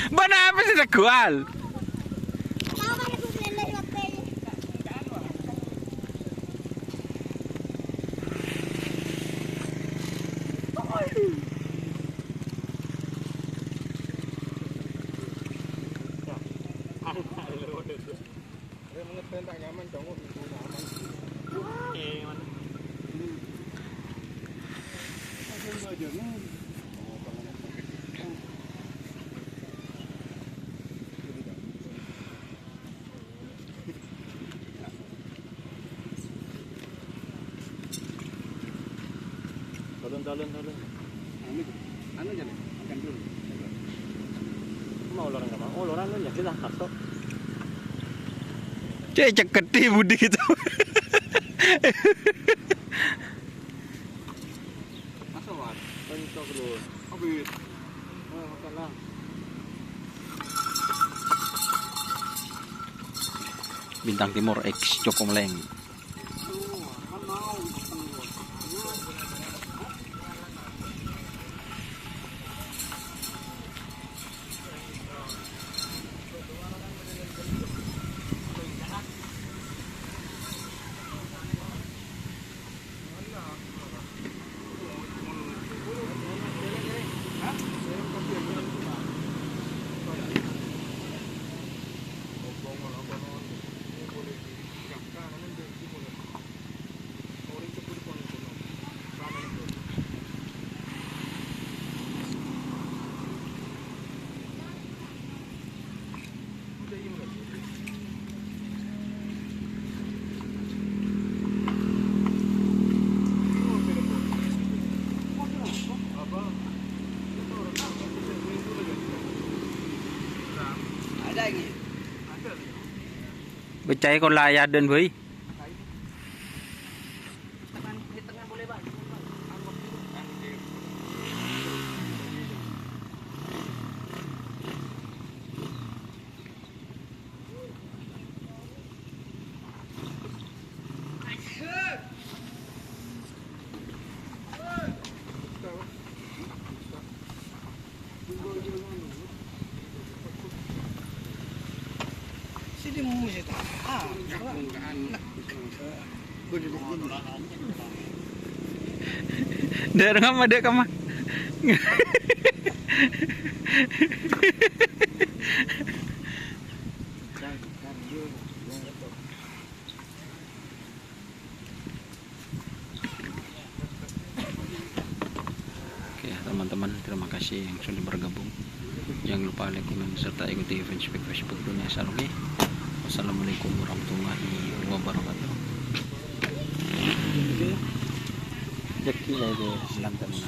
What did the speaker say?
Mana apa sih tegual? Talon. Ano dyan eh? Makan dulu. Mau lorong enggak mau? Oh, lorong lu ya kita masuk. Cek ceketi budi gitu. Masa wat? Pentok dulu. Abis. Oh, makan lah. Bintang Timur X Cokomleng. Kan mau. Ada lagi. Becai kon layaden beuy. Di tengah boleh bang. Sini mau sih tak? Dari ngama dek kama. Oke teman-teman, terima kasih yang sudah bergabung. Jangan lupa like, komen, serta ikuti Facebook Dunia Saluki. Wassalamualaikum warahmatullahi wabarakatuh. Jeki lah itu lantai mana?